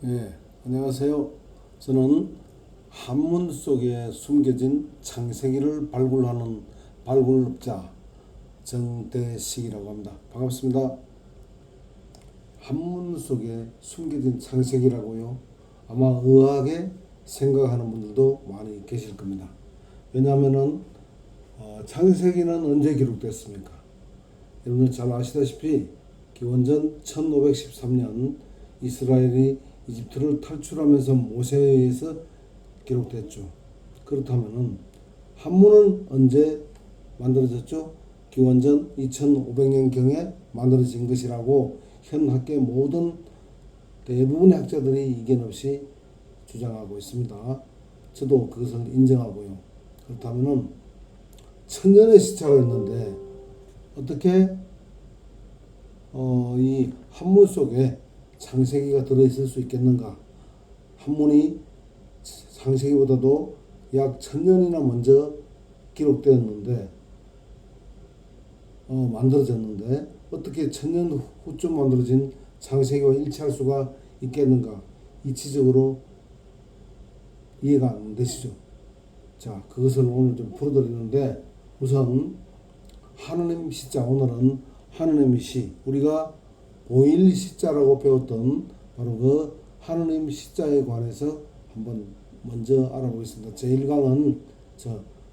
예, 안녕하세요. 저는 한문 속에 숨겨진 창세기를 발굴하는 발굴자 정대식이라고 합니다. 반갑습니다. 한문 속에 숨겨진 창세기라고요. 아마 의아하게 생각하는 분들도 많이 계실 겁니다. 왜냐하면은 창세기는 언제 기록됐습니까? 여러분들 잘 아시다시피 기원전 1513년 이스라엘이 이집트를 탈출하면서 모세에 의해서 기록됐죠. 그렇다면은 한문은 언제 만들어졌죠? 기원전 2500년경에 만들어진 것이라고 현 학계 모든 대부분의 학자들이 이견 없이 주장하고 있습니다. 저도 그것을 인정하고요. 그렇다면은 천년의 시차가 있는데 어떻게 이 한문 속에 창세기가 들어있을 수 있겠는가? 한문이 창세기보다도 약 1000년이나 먼저 기록되었는데 만들어졌는데 어떻게 1000년 후쯤 만들어진 창세기와 일치할 수가 있겠는가? 이치적으로 이해가 안 되시죠? 자, 그것을 오늘 좀 풀어드리는데 우선 하느님 시자, 오늘은 하느님 시, 우리가 보일 시자라고 배웠던 바로 그 하느님 시자에 관해서 한번 먼저 알아보겠습니다. 제1강은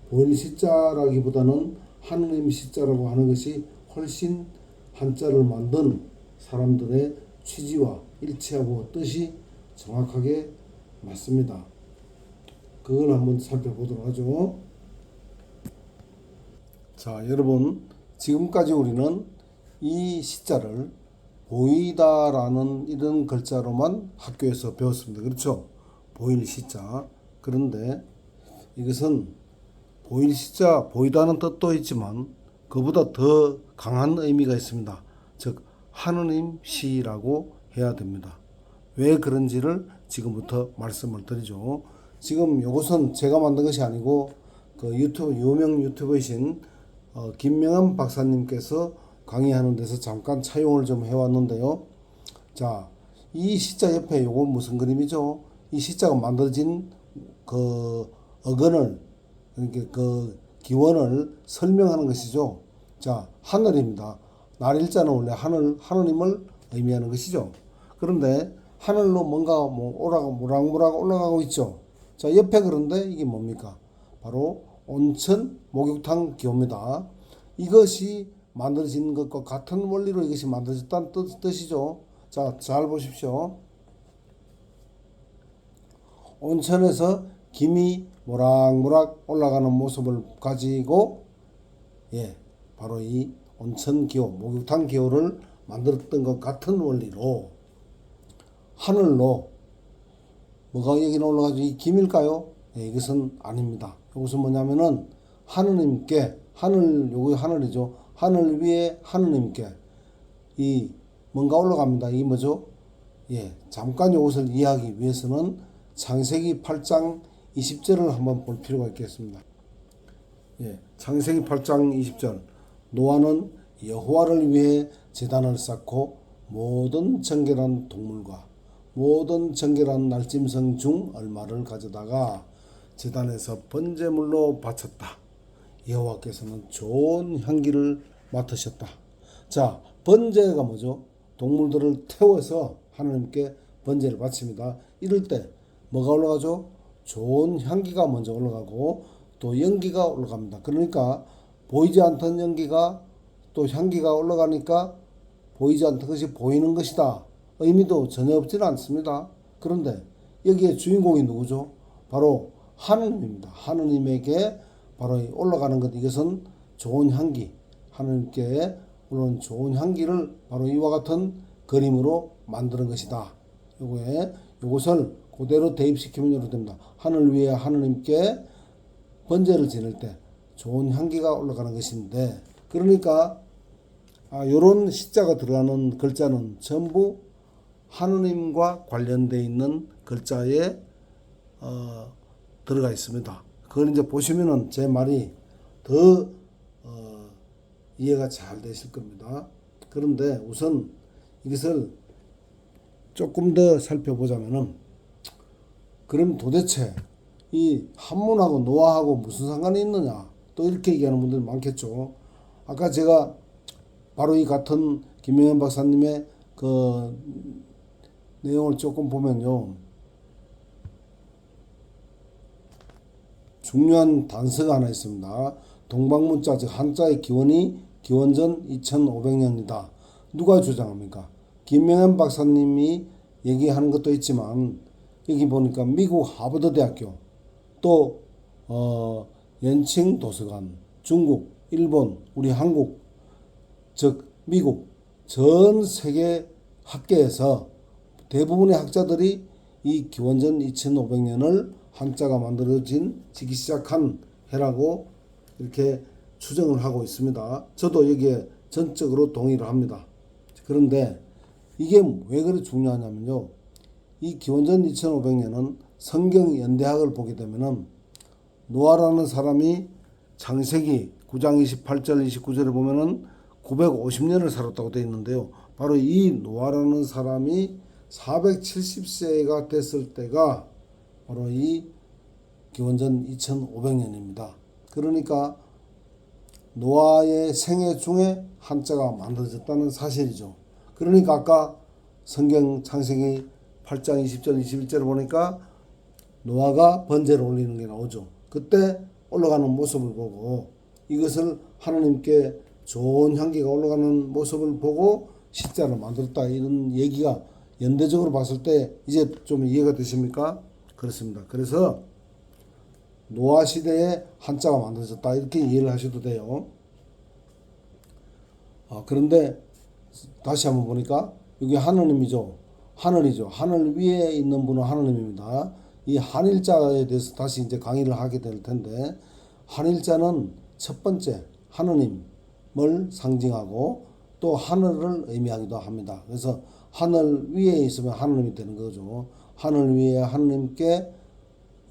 보일 시자라기보다는 하느님 시자라고 하는 것이 훨씬 한자를 만든 사람들의 취지와 일치하고 뜻이 정확하게 맞습니다. 그걸 한번 살펴보도록 하죠. 자, 여러분, 지금까지 우리는 이 시자를 보이다라는 이런 글자로만 학교에서 배웠습니다. 그렇죠? 보일 시자. 그런데 이것은 보일 시자, 보이다는 뜻도 있지만 그보다 더 강한 의미가 있습니다. 즉 하느님 시라고 해야 됩니다. 왜 그런지를 지금부터 말씀을 드리죠. 지금 이것은 제가 만든 것이 아니고 그 유명 유튜버이신 김명한 박사님께서 강의하는 데서 잠깐 차용을 좀 해왔는데요. 자, 이 시자 옆에 요거 무슨 그림이죠? 이 시자가 만들어진 그 어근을, 그러니까 그 기원을 설명하는 것이죠. 자, 하늘입니다. 날일자는 원래 하느님을 의미하는 것이죠. 그런데 하늘로 뭔가 모락모락 올라가고 있죠. 자, 옆에 그런데 이게 뭡니까? 바로 온천 목욕탕 기호입니다. 이것이 만들어진 것과 같은 원리로 이것이 만들어졌다는 뜻이죠. 자, 잘 보십시오. 온천에서 김이 모락모락 올라가는 모습을 가지고 바로 이 온천 기호, 목욕탕 기호를 만들었던 것 같은 원리로 하늘로 뭐가 여기는 올라가지고 이 김일까요? 이것은 아닙니다. 이것은 뭐냐면은 하느님께 요거 하늘이죠. 하늘 위에 하느님께 이 뭔가 올라갑니다. 이게 뭐죠? 잠깐 이것을 이해하기 위해서는 창세기 8장 20절을 한번 볼 필요가 있겠습니다. 창세기 8장 20절. 노아는 여호와를 위해 제단을 쌓고 모든 정결한 동물과 모든 정결한 날짐승 중 얼마를 가져다가 제단에서 번제물로 바쳤다. 여호와께서는 좋은 향기를 맡으셨다. 자, 번제가 뭐죠? 동물들을 태워서 하나님께 번제를 바칩니다. 이럴 때 뭐가 올라가죠? 좋은 향기가 먼저 올라가고 또 연기가 올라갑니다. 그러니까 보이지 않던 연기가 또 향기가 올라가니까 보이지 않던 것이 보이는 것이다. 의미도 전혀 없지는 않습니다. 그런데 여기에 주인공이 누구죠? 바로 하느님입니다. 하느님에게 바로 올라가는 것, 이것은 좋은 향기, 하느님께 올라오는 좋은 향기를 바로 이와 같은 그림으로 만드는 것이다. 요것을 그대로 대입시키면 이렇게 됩니다. 하늘 위에 하느님께 번제를 지낼 때 좋은 향기가 올라가는 것인데, 그러니까 요런 시자가 들어가는 글자는 전부 하느님과 관련되어 있는 글자에 들어가 있습니다. 그걸 이제 보시면은 제 말이 더 이해가 잘 되실 겁니다. 그런데 우선 이것을 조금 더 살펴보자면은, 그럼 도대체 이 한문하고 노화하고 무슨 상관이 있느냐, 또 이렇게 얘기하는 분들이 많겠죠. 아까 제가 바로 이 같은 김명현 박사님의 그 내용을 조금 보면요, 중요한 단서가 하나 있습니다. 동방문자, 즉 한자의 기원이 기원전 2500년이다. 누가 주장합니까? 김명현 박사님이 얘기하는 것도 있지만, 여기 보니까 미국 하버드 대학교, 또 연칭 도서관, 중국, 일본, 우리 한국, 즉 미국 전 세계 학계에서 대부분의 학자들이 이 기원전 2500년을 한자가 만들어지기 시작한 해라고 이렇게 추정을 하고 있습니다. 저도 여기에 전적으로 동의를 합니다. 그런데 이게 왜 그렇게 중요하냐면요, 이 기원전 2500년은 성경 연대학을 보게 되면은 노아라는 사람이 창세기 9장 28절 29절에 보면은 950년을 살았다고 되어 있는데요. 바로 이 노아라는 사람이 470세가 됐을 때가 바로 이 기원전 2500년입니다. 그러니까 노아의 생애 중에 한자가 만들어졌다는 사실이죠. 그러니까 아까 성경 창세기 8장 20절 21절을 보니까 노아가 번제를 올리는 게 나오죠. 그때 올라가는 모습을 보고 이것을 하나님께 좋은 향기가 올라가는 모습을 보고 십자를 만들었다, 이런 얘기가 연대적으로 봤을 때 이제 좀 이해가 되십니까? 그렇습니다. 그래서 노아 시대에 한자가 만들어졌다, 이렇게 이해를 하셔도 돼요. 그런데 다시 한번 보니까 여기 하느님이죠. 하늘이죠. 하늘 위에 있는 분은 하느님입니다. 이 한일자에 대해서 다시 이제 강의를 하게 될 텐데, 한일자는 첫 번째 하느님을 상징하고 또 하늘을 의미하기도 합니다. 그래서 하늘 위에 있으면 하느님이 되는 거죠. 하늘 위에 하느님께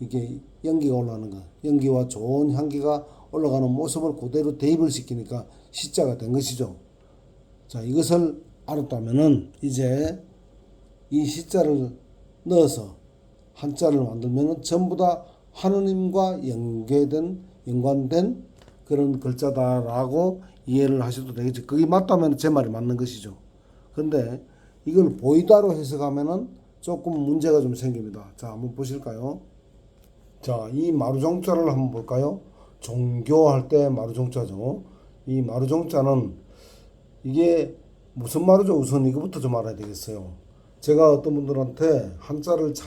이게 연기가 올라가는 것, 연기와 좋은 향기가 올라가는 모습을 그대로 대입을 시키니까 시자가 된 것이죠. 자, 이것을 알았다면은 이제 이 시자를 넣어서 한자를 만들면은 전부 다 하느님과 연관된 그런 글자다라고 이해를 하셔도 되겠죠. 그게 맞다면 제 말이 맞는 것이죠. 그런데 이걸 보이다로 해석하면은 조금 문제가 좀 생깁니다. 자, 한번 보실까요? 자, 이 마루종자를 한번 볼까요? 종교할 때 마루종자죠. 이 마루종자는 이게 무슨 마루죠? 우선 이거부터 좀 알아야 되겠어요. 제가 어떤 분들한테 한자를 잘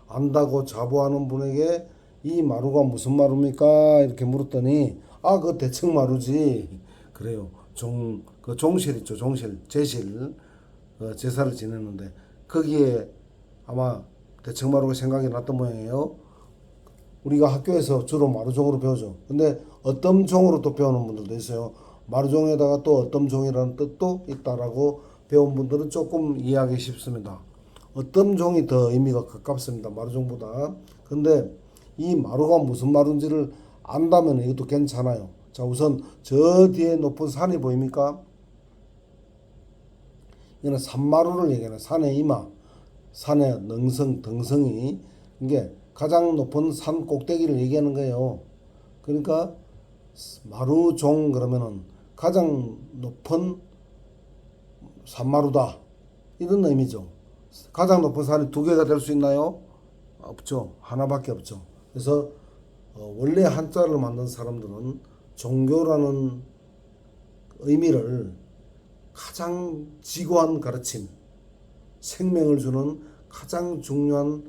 안다고 자부하는 분에게 이 마루가 무슨 마루입니까? 이렇게 물었더니, 그 대청 마루지. 그래요. 그 종실 있죠. 종실, 제실, 제사를 지내는데 거기에 아마 대청 마루가 생각이 났던 모양이에요. 우리가 학교에서 주로 마루종으로 배우죠. 근데 어떤 종으로 또 배우는 분들도 있어요. 마루종에다가 또 어떤 종이라는 뜻도 있다라고 배운 분들은 조금 이해하기 쉽습니다. 어떤 종이 더 의미가 가깝습니다. 마루종보다. 근데 이 마루가 무슨 마루인지를 안다면 이것도 괜찮아요. 자, 우선 저 뒤에 높은 산이 보입니까? 이거는 산마루를 얘기하는, 산의 이마, 산의 능성, 등성이, 이게 가장 높은 산 꼭대기를 얘기하는 거예요. 그러니까 마루종 그러면은 가장 높은 산마루다, 이런 의미죠. 가장 높은 산이 두 개가 될 수 있나요? 없죠. 하나밖에 없죠. 그래서 원래 한자를 만든 사람들은 종교라는 의미를 가장 지고한 가르침, 생명을 주는 가장 중요한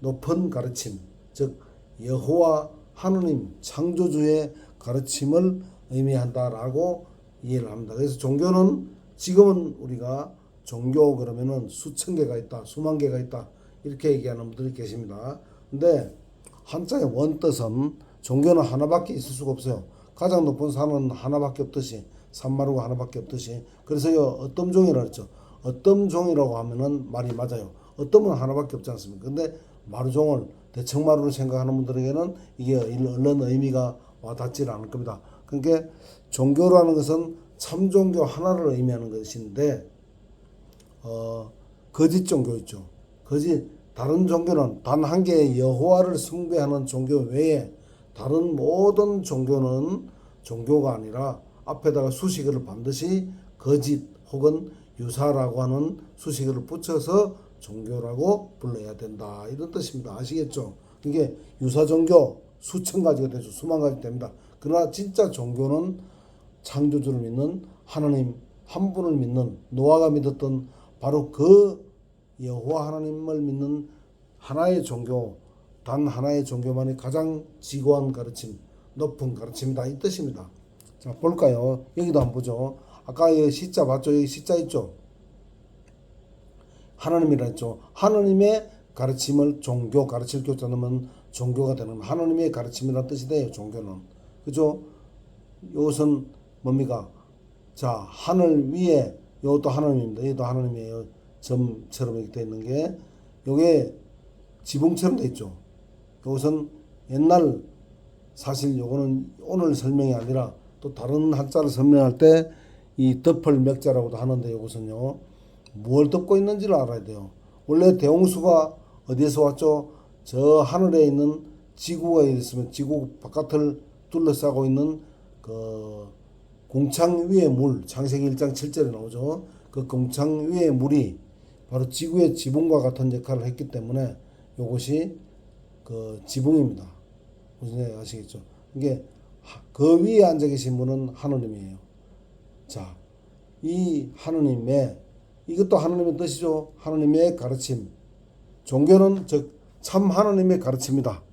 높은 가르침, 즉 여호와 하느님 창조주의 가르침을 의미한다라고 이해를 합니다. 그래서 종교는 지금은 우리가 종교 그러면은 수천 개가 있다, 수만 개가 있다, 이렇게 얘기하는 분들이 계십니다. 근데 한자의 원뜻은 종교는 하나밖에 있을 수가 없어요. 가장 높은 산은 하나밖에 없듯이, 산마루가 하나밖에 없듯이. 그래서요, 어떤 종이라고 했죠. 어떤 종이라고 하면은 말이 맞아요. 어떤은 하나밖에 없지 않습니까? 근데 마루종을 대청마루를 생각하는 분들에게는 이게 얼른 의미가 와닿지 않을 겁니다. 그러니까 종교라는 것은 참종교 하나를 의미하는 것인데, 거짓 종교 있죠. 다른 종교는 단 한 개의 여호와를 숭배하는 종교 외에 다른 모든 종교는 종교가 아니라 앞에다가 수식어를 반드시 거짓 혹은 유사라고 하는 수식어를 붙여서 종교라고 불러야 된다. 이런 뜻입니다. 아시겠죠? 이게 유사 종교 수천 가지가 되죠. 수만 가지 됩니다. 그러나 진짜 종교는 창조주를 믿는 하나님 한 분을 믿는 노아가 믿었던 바로 그 여호와 하나님을 믿는 하나의 종교, 단 하나의 종교만이 가장 지고한 가르침, 높은 가르침이다 이 뜻입니다. 자 볼까요? 여기도 한번 보죠. 아까 여기 시자 봤죠? 여기 시자 있죠? 하나님이라 했죠. 하나님의 가르침을 종교, 가르칠 교자 넣으면 종교가 되는 하나님의 가르침이라는 뜻이 돼요. 종교는. 그죠? 이것은 뭡니까? 자, 하늘 위에 이것도 하나님입니다. 이것도 하나님이에요. 점처럼 이렇게 되어 있는 게 요게 지붕처럼 되어 있죠. 이것은 옛날 사실 요거는 오늘 설명이 아니라 또 다른 한자를 설명할 때 이 덮을 맥자라고도 하는데 이것은요. 뭘 덮고 있는지를 알아야 돼요. 원래 대홍수가 어디에서 왔죠? 저 하늘에 있는 지구가 있으면 지구 바깥을 둘러싸고 있는 그 공창 위의 물, 창세기 1장 7절에 나오죠. 그 공창 위의 물이 바로 지구의 지붕과 같은 역할을 했기 때문에 이것이 그 지붕입니다. 무슨 아시겠죠? 이게 그 위에 앉아 계신 분은 하느님이에요. 자, 이 하느님의 이것도 하느님의 뜻이죠. 하느님의 가르침. 종교는 즉 참 하느님의 가르침이다.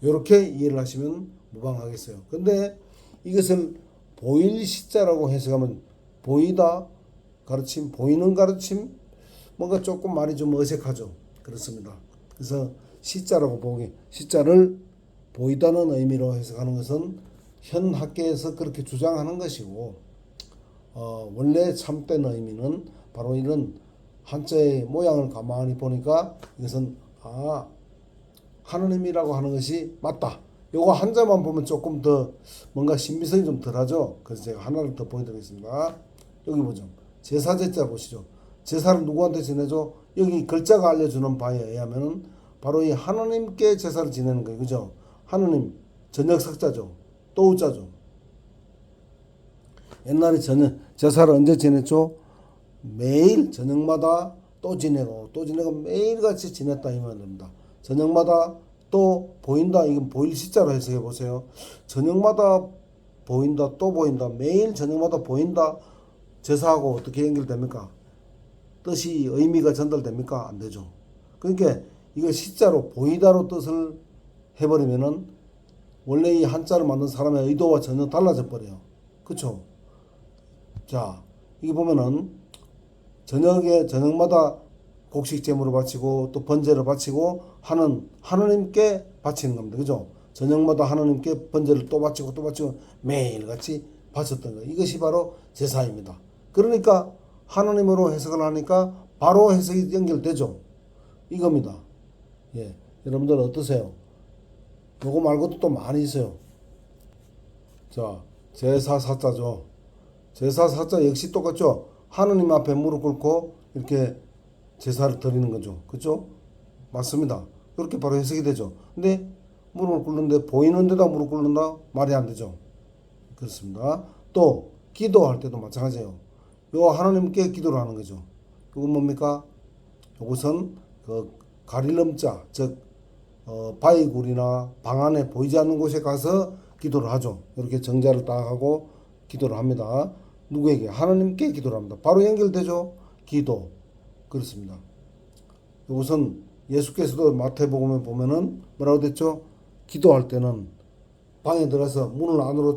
이렇게 이해를 하시면 무방하겠어요. 근데 이것을 보일 시자라고 해석하면 보이다 가르침, 보이는 가르침 뭔가 조금 말이 좀 어색하죠. 그렇습니다. 그래서 시자라고 보기 시자를 보이다는 의미로 해석하는 것은 현 학계에서 그렇게 주장하는 것이고 원래 참된 의미는 바로 이런 한자의 모양을 가만히 보니까 이것은 하느님이라고 하는 것이 맞다. 요거 한자만 보면 조금 더 뭔가 신비성이 좀 덜하죠. 그래서 제가 하나를 더 보여드리겠습니다. 여기 보죠. 제사제자 보시죠. 제사를 누구한테 지내죠? 여기 글자가 알려주는 바에 의하면은 바로 이 하느님께 제사를 지내는 거예요. 그죠? 하느님 저녁석자죠. 또우자죠. 옛날에 제사를 언제 지냈죠? 매일 저녁마다 또 지내고 매일같이 지냈다 이면 됩니다. 저녁마다 또 보인다. 이건 보일 시자로 해석해 보세요. 저녁마다 보인다. 또 보인다. 매일 저녁마다 보인다. 제사하고 어떻게 연결됩니까? 뜻이 의미가 전달됩니까? 안 되죠. 그러니까 이거 시자로 보이다로 뜻을 해버리면은 원래 이 한자를 만든 사람의 의도와 전혀 달라져 버려요. 그렇죠? 자, 이게 보면은 저녁마다 곡식 제물을 바치고 또 번제를 바치고 하는 하느님께 바치는 겁니다. 그죠? 저녁마다 하느님께 번제를 또 바치고 매일같이 바쳤던 거예요. 이것이 바로 제사입니다. 그러니까 하느님으로 해석을 하니까 바로 해석이 연결되죠. 이겁니다. 예, 여러분들 어떠세요? 요거 말고도 또 많이 있어요. 자, 제사 사자죠. 제사 사자 역시 똑같죠. 하느님 앞에 무릎 꿇고 이렇게 제사를 드리는 거죠. 그렇죠? 맞습니다. 그렇게 바로 해석이 되죠. 근데 무릎을 꿇는데 보이는 데다 무릎 꿇는다? 말이 안 되죠. 그렇습니다. 또 기도할 때도 마찬가지예요. 요 하나님께 기도를 하는 거죠. 이건 뭡니까? 이것은 그 가릴럼자, 즉 바위굴이나 방 안에 보이지 않는 곳에 가서 기도를 하죠. 이렇게 정자를 딱 하고 기도를 합니다. 누구에게? 하나님께 기도를 합니다. 바로 연결되죠. 기도. 그렇습니다. 이것은 예수께서도 마태복음에 보면은 뭐라고 됐죠? 기도할 때는 방에 들어가서 문을 안으로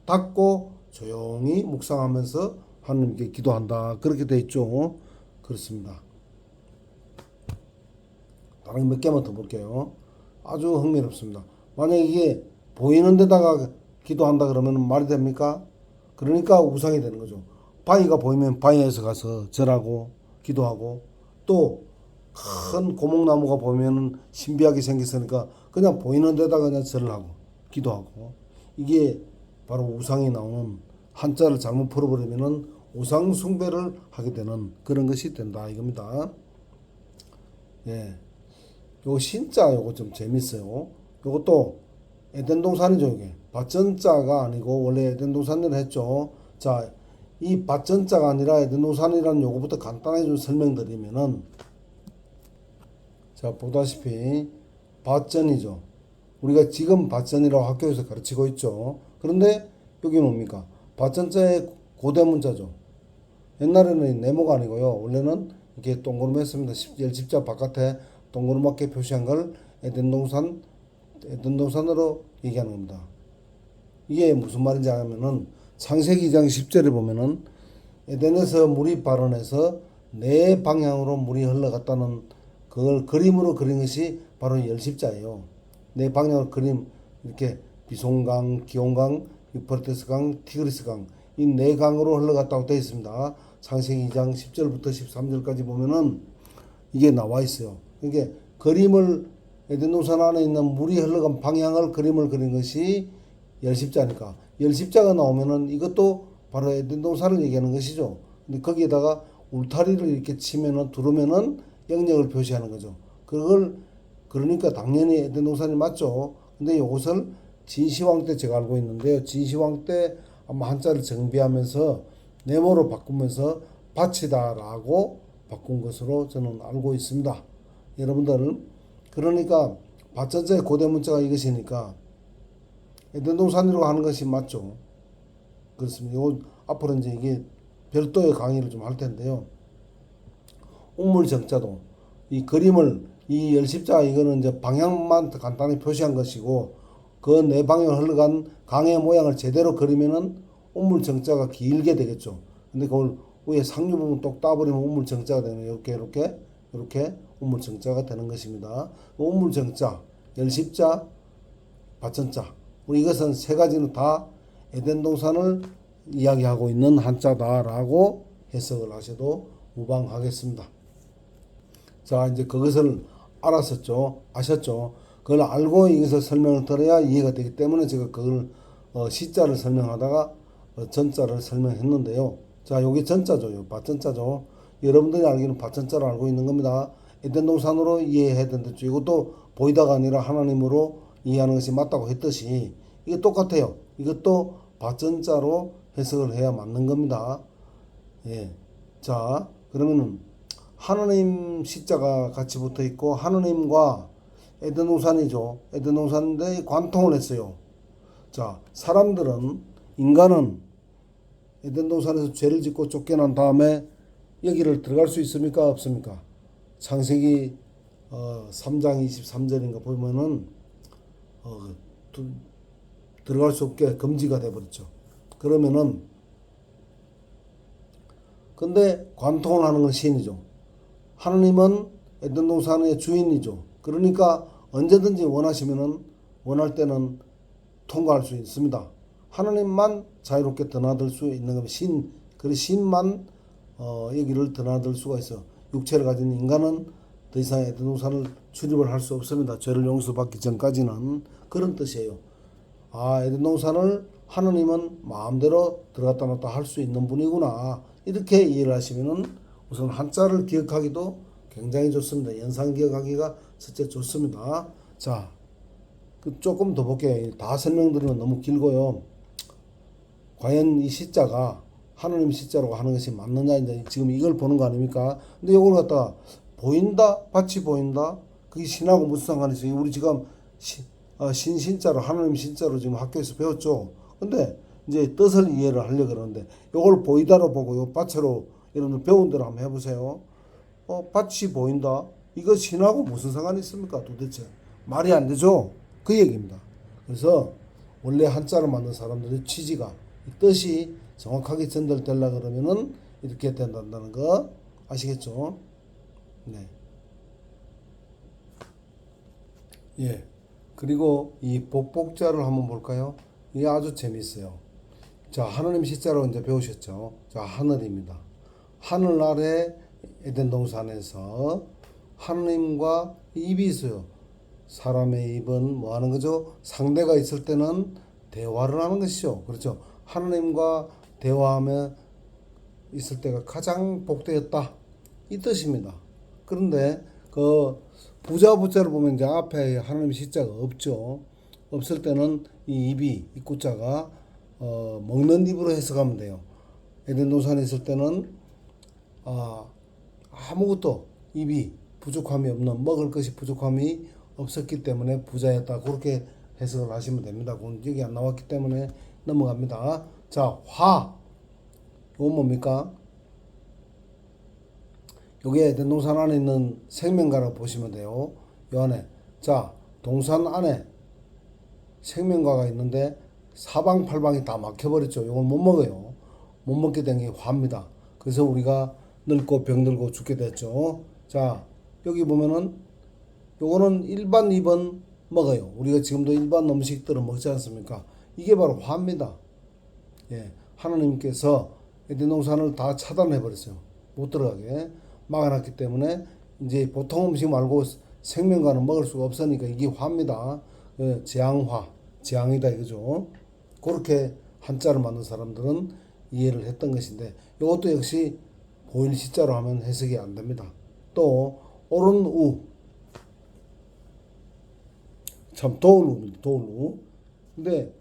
닫고 조용히 묵상하면서 하나님께 기도한다. 그렇게 돼 있죠. 그렇습니다. 다른 몇 개만 더 볼게요. 아주 흥미롭습니다. 만약에 이게 보이는 데다가 기도한다 그러면 말이 됩니까? 그러니까 우상이 되는 거죠. 바위가 보이면 바위에서 가서 절하고 기도하고 또 큰 고목나무가 보면은 신비하게 생겼으니까 그냥 보이는 데다가 그냥 절을 하고 기도하고 이게 바로 우상이 나오는 한자를 잘못 풀어버리면은 우상 숭배를 하게 되는 그런 것이 된다 이겁니다. 예. 요거 신자 요거 좀 재밌어요. 요것도 에덴 동산이죠, 이게. 밭전자가 아니고 원래 에덴 동산을 했죠. 자, 이 밭전자가 아니라 에덴 동산이라는 요거부터 간단하게 좀 설명드리면은, 자, 보다시피 밭전이죠. 우리가 지금 밭전이라고 학교에서 가르치고 있죠. 그런데 여기 뭡니까? 밭전자의 고대 문자죠. 옛날에는 네모가 아니고요. 원래는 이렇게 동그랗습니다. 열십자 바깥에 동그랗게 표시한 걸 에덴 동산으로 얘기하는 겁니다. 이게 무슨 말인지 알면은 창세기 2장 10절에 보면은 에덴에서 물이 발원해서 네 방향으로 물이 흘러갔다는 그걸 그림으로 그린 것이 바로 열십자예요. 네 방향으로 그림 이렇게 비송강, 기온강, 유프라테스강, 티그리스강 이 네 강으로 흘러갔다고 되어 있습니다. 창세기 2장 10절부터 13절까지 보면은 이게 나와 있어요. 그러니까 그림을 에덴 동산 안에 있는 물이 흘러간 방향을 그림을 그린 것이 열십자니까 열십자가 나오면은 이것도 바로 에덴 동산을 얘기하는 것이죠. 근데 거기에다가 울타리를 이렇게 치면은 두르면은 영역을 표시하는 거죠. 그걸 그러니까 당연히 에덴 동산이 맞죠. 근데 이것을 진시황 때 제가 알고 있는데요. 진시황 때 아마 한자를 정비하면서 네모로 바꾸면서 밭이다라고 바꾼 것으로 저는 알고 있습니다. 여러분들 그러니까 밭전자의 고대 문자가 이것이니까 에덴 동산이라고 하는 것이 맞죠. 그렇습니다. 요 앞으로 이제 이게 별도의 강의를 좀 할 텐데요. 옥물정자도 이 그림을 이 열십자 이거는 이제 방향만 간단히 표시한 것이고 그 네 방향 흘러간 강의 모양을 제대로 그리면은 옥물정자가 길게 되겠죠. 근데 그걸 위에 상류 부분 똑 따버리면 옥물정자가 되는 이렇게 옥물정자가 되는 것입니다. 옥물정자, 열십자, 밭전자 우리 이것은 세 가지는 다 에덴 동산을 이야기하고 있는 한자다라고 해석을 하셔도 무방하겠습니다. 자, 이제 그것을 알았었죠. 아셨죠? 그걸 알고 이것을 설명을 들어야 이해가 되기 때문에 제가 그걸 시자를 설명하다가 전자를 설명했는데요. 자, 요게 전자죠. 밭전자죠. 여러분들이 알기는 밭전자를 알고 있는 겁니다. 에덴 동산으로 이해해야 되는데 이것도 보이다가 아니라 하나님으로 이해하는 것이 맞다고 했듯이 이게 똑같아요. 이것도 밭전자로 해석을 해야 맞는 겁니다. 예. 자, 그러면은 하느님 시자가 같이 붙어 있고 하느님과 에덴 동산이죠. 에덴 동산인데 관통을 했어요. 자, 사람들은 인간은 에덴 동산에서 죄를 짓고 쫓겨난 다음에 여기를 들어갈 수 있습니까? 없습니까? 창세기 3장 23절인가 보면은 들어갈 수 없게 금지가 돼 버렸죠. 그러면은 근데 관통을 하는 건 신이죠. 하느님은 에덴 동산의 주인이죠. 그러니까 언제든지 원하시면은 원할 때는 통과할 수 있습니다. 하느님만 자유롭게 드나들 수 있는 겁니다. 그 신만 여기를 드나들 수가 있어. 육체를 가진 인간은 더 이상 에덴 동산을 출입을 할 수 없습니다. 죄를 용서받기 전까지는 그런 뜻이에요. 아, 에덴 동산을 하느님은 마음대로 들어갔다 놨다 할 수 있는 분이구나. 이렇게 이해를 하시면은 우선 한자를 기억하기도 굉장히 좋습니다. 연상 기억하기가 첫째 좋습니다. 자, 조금 더 볼게요. 다 설명드리면 너무 길고요. 과연 이 시자가 하느님 시자라고 하는 것이 맞느냐 이제 지금 이걸 보는 거 아닙니까? 근데 이걸 갖다가 보인다, 밭이 보인다. 그게 신하고 무슨 상관이 있어요? 우리 지금 신자로 하느님 신자로 지금 학교에서 배웠죠. 근데 이제 뜻을 이해를 하려고 그러는데 이걸 보이다로 보고 요 밭으로 여러분들 배운 대로 한번 해보세요. 밭이 보인다. 이거 신하고 무슨 상관이 있습니까? 도대체 말이 안 되죠. 그 얘기입니다. 그래서 원래 한자를 만든 사람들의 취지가 이 뜻이 정확하게 전달되려 그러면은 이렇게 된다는 거 아시겠죠? 네. 예. 그리고 이 복복자를 한번 볼까요? 이게 아주 재미있어요. 자, 하느님 시자로 이제 배우셨죠? 자, 하늘입니다. 하늘 아래 에덴 동산에서 하느님과 입이 있어요. 사람의 입은 뭐 하는 거죠? 상대가 있을 때는 대화를 하는 것이죠. 그렇죠? 하느님과 대화하며 있을 때가 가장 복되었다 이 뜻입니다. 그런데 그 부자를 보면 이제 앞에 하나님 시자가 없죠. 없을 때는 이 입이 입구자가 먹는 입으로 해석하면 돼요. 에덴 동산에 있을 때는 아무것도 입이 부족함이 없는 먹을 것이 부족함이 없었기 때문에 부자였다. 그렇게 해석을 하시면 됩니다. 그건 여기 안 나왔기 때문에 넘어갑니다. 자, 화. 이건 뭡니까? 요게 에덴 동산 안에 있는 생명과라고 보시면 돼요. 요 안에. 자, 동산 안에 생명과가 있는데 사방팔방이 다 막혀버렸죠. 이걸 못 먹어요. 못 먹게 된 게 화입니다. 그래서 우리가 늙고 병들고 죽게 됐죠. 자, 여기 보면은 요거는 일반 입은 먹어요. 우리가 지금도 일반 음식들은 먹지 않습니까? 이게 바로 화입니다. 예, 하나님께서 에덴 동산을 다 차단해 버렸어요. 못 들어가게 막아놨기 때문에 이제 보통 음식 말고 생명과는 먹을 수가 없으니까 이게 화입니다. 예, 재앙화, 재앙이다 이거죠. 그렇게 한자를 만든 사람들은 이해를 했던 것인데 이것도 역시 보일 시자로 하면 해석이 안 됩니다. 또 오른 우, 참 도울 우입니다. 근데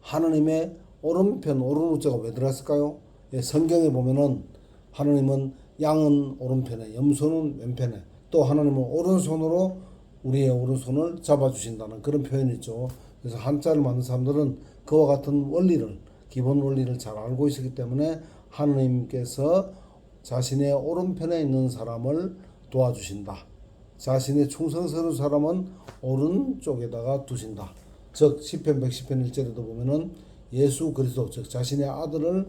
하나님의 오른편 오른 우자가 왜 들어갔을까요? 예, 성경에 보면은 하나님은 양은 오른편에 염소는 왼편에 또 하나님은 오른손으로 우리의 오른손을 잡아주신다는 그런 표현이 있죠. 그래서 한자를 만든 사람들은 그와 같은 원리를 기본 원리를 잘 알고 있었기 때문에 하나님께서 자신의 오른편에 있는 사람을 도와주신다. 자신의 충성스러운 사람은 오른쪽에다가 두신다. 즉 시편 110편 1절에도 보면은 예수 그리스도 즉 자신의 아들을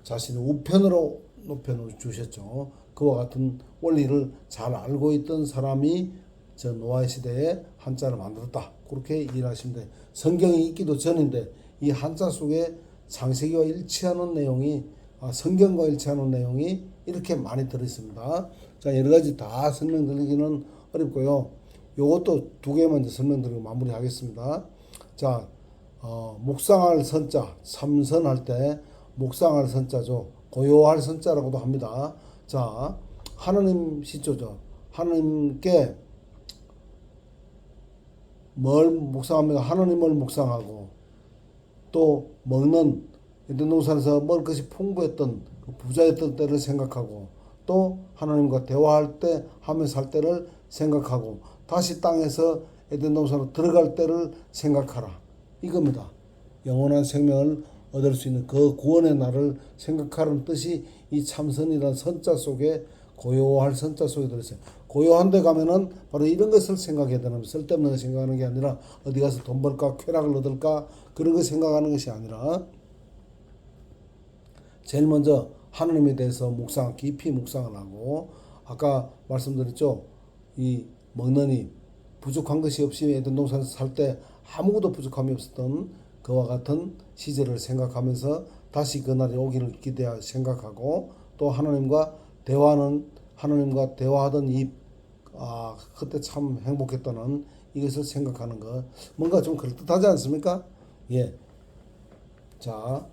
자신의 우편으로 높여 주셨죠. 그와 같은 원리를 잘 알고 있던 사람이 저 노아의 시대에 한자를 만들었다. 그렇게 이해하시면 돼요. 성경이 있기도 전인데 이 한자 속에 창세기와 일치하는 내용이 성경과 일치하는 내용이 이렇게 많이 들어있습니다. 자, 여러 가지 다 설명드리기는 어렵고요. 요것도 두 개만 이제 설명드리고 마무리하겠습니다. 자, 묵상할 선자, 삼선할 때 묵상할 선자죠. 고요할 선자라고도 합니다. 자, 하나님 시조죠. 하나님께 뭘 묵상합니까? 하나님을 묵상하고 또 먹는 에덴 동산에서 먹을 것이 풍부했던 그 부자였던 때를 생각하고 또 하나님과 대화할 때 하면서 할 때를 생각하고 다시 땅에서 에덴 동산으로 들어갈 때를 생각하라. 이겁니다. 영원한 생명을 얻을 수 있는 그 구원의 날을 생각하라는 뜻이 이 참선이라는 선자 속에 고요할 선자 속에 들어있어요. 고요한 데 가면은 바로 이런 것을 생각해야 되는 쓸데없는 걸 생각하는 게 아니라 어디 가서 돈 벌까 쾌락을 얻을까 그런 거 생각하는 것이 아니라 제일 먼저 하나님에 대해서 깊이 묵상을 하고 아까 말씀드렸죠. 이 먹는 이 부족한 것이 없이 에덴 동산에서 살 때 아무것도 부족함이 없었던 그와 같은 시절을 생각하면서 다시 그날이 오기를 기대하 생각하고 또 하나님과 대화하던 그때 참 행복했다는 이것을 생각하는 것 뭔가 좀 그럴듯하지 않습니까? 예. 자,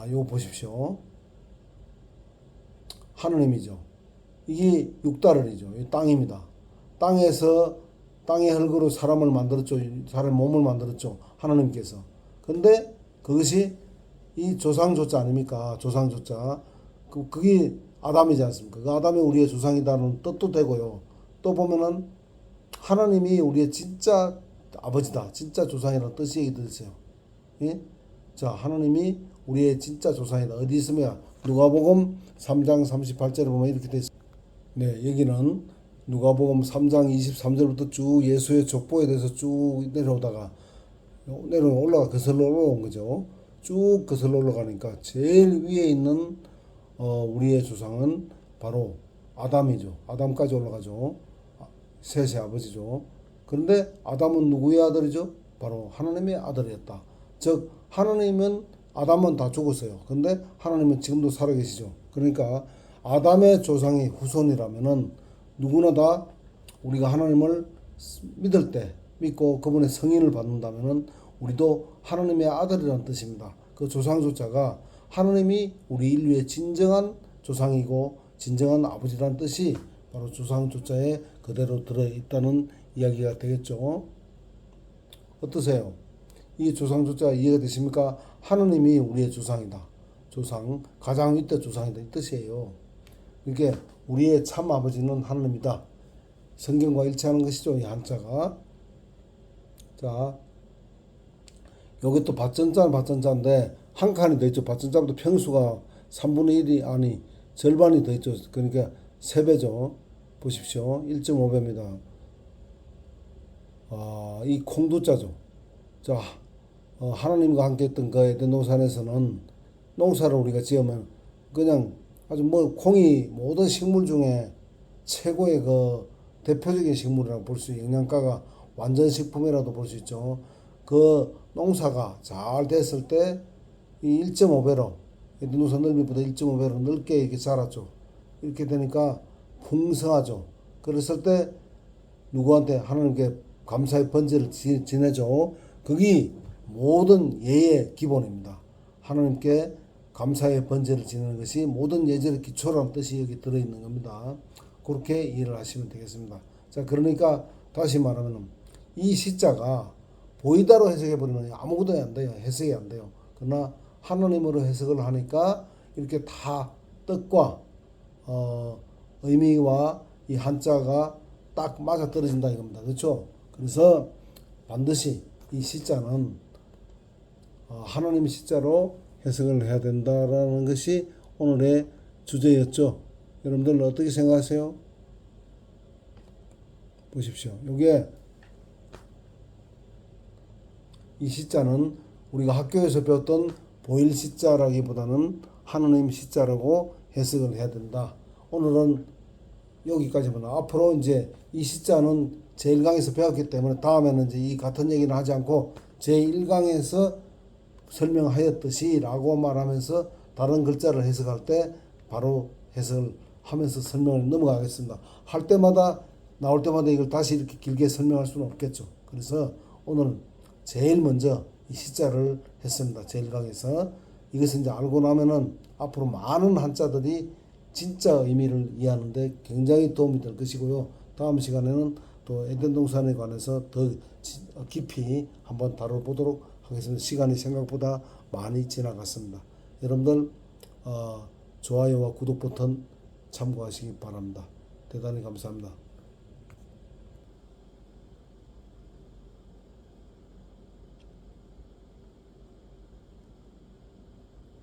요거 보십시오. 하나님이죠. 이게 육달을이죠. 이 땅입니다. 땅의 흙으로 사람을 만들었죠. 사람 몸을 만들었죠. 하나님께서. 근데 그것이 이 조상조자 아닙니까? 조상조자. 그게 아담이지 않습니까? 그 아담이 우리의 조상이다는 뜻도 되고요. 또 보면은 하나님이 우리의 진짜 아버지다. 진짜 조상이라는 뜻이 얘기 들으세요. 예? 자, 하나님이 우리의 진짜 조상이다. 어디 있으면 누가복음 3장 38절에 보면 이렇게 돼 있습니다. 네, 여기는 누가복음 3장 23절부터 쭉 예수의 족보에 대해서 쭉 내려오다가 거슬러 올라온 거죠. 쭉 거슬러 올라가니까 제일 위에 있는 우리의 조상은 바로 아담이죠. 아담까지 올라가죠. 셋의 아버지죠. 그런데 아담은 누구의 아들이죠? 바로 하나님의 아들이었다. 즉 아담은 다 죽었어요. 근데 하나님은 지금도 살아계시죠. 그러니까 아담의 조상의 후손이라면은 누구나 다 우리가 하나님을 믿을 때 믿고 그분의 성인을 받는다면은 우리도 하나님의 아들이라는 뜻입니다. 그 조상조자가 하느님이 우리 인류의 진정한 조상이고 진정한 아버지라는 뜻이 바로 조상 조자에 그대로 들어있다는 이야기가 되겠죠. 어떠세요? 이 조상 조자 이해가 되십니까? 하느님이 우리의 조상이다. 조상, 가장 윗대 조상이다. 이 뜻이에요. 그러니까 우리의 참 아버지는 하느님이다. 성경과 일치하는 것이죠. 이 한자가. 자, 여기 또 밭전자는 밭전자인데 한 칸이 더 있죠. 밭전자도 평수가 3분의 1이 아니 절반이 더 있죠. 그러니까 3배죠. 보십시오. 1.5배입니다. 이 콩두자죠. 자, 하나님과 함께 했던 그 에덴 동산에서는 농사를 우리가 지으면 그냥 아주 뭐 콩이 모든 식물 중에 최고의 그 대표적인 식물이라고 볼 수, 영양가가 완전 식품이라도 볼 수 있죠. 그 농사가 잘 됐을 때 이 1.5배로 에덴 동산 넓이보다 1.5배로 넓게 이렇게 자랐죠. 이렇게 되니까 풍성하죠. 그랬을 때 누구한테 하나님께 감사의 번제를 지내죠. 그게 모든 예의 기본입니다. 하나님께 감사의 번제를 지내는 것이 모든 예절의 기초라는 뜻이 여기 들어있는 겁니다. 그렇게 이해를 하시면 되겠습니다. 자, 그러니까 다시 말하면 이 시자가 보이다로 해석해버리면 아무것도 안 돼요. 해석이 안 돼요. 그러나 하나님으로 해석을 하니까 이렇게 다 뜻과 의미와 이 한자가 딱 맞아 떨어진다 이겁니다. 그렇죠? 그래서 반드시 이 시자는 하나님 시자로 해석을 해야 된다라는 것이 오늘의 주제였죠. 여러분들 어떻게 생각하세요? 보십시오. 요게 이 시자는 우리가 학교에서 배웠던 보일 시자라기보다는 하나님 시자라고 해석을 해야 된다. 오늘은 여기까지만. 앞으로 이제 이 시자는 제1강에서 배웠기 때문에 다음에는 이제 이 같은 얘기는 하지 않고 제1강에서 설명하였듯이 라고 말하면서 다른 글자를 해석할 때 바로 해석을 하면서 설명을 넘어가겠습니다. 할 때마다 나올 때마다 이걸 다시 이렇게 길게 설명할 수는 없겠죠. 그래서 오늘 제일 먼저 이 시자를 했습니다. 제1강에서. 이것을 이제 알고 나면은 앞으로 많은 한자들이 진짜 의미를 이해하는데 굉장히 도움이 될 것이고요. 다음 시간에는 또 에덴 동산에 관해서 더 깊이 한번 다뤄보도록 하겠습니다. 시간이 생각보다 많이 지나갔습니다. 여러분들 좋아요와 구독 버튼 참고하시기 바랍니다. 대단히 감사합니다.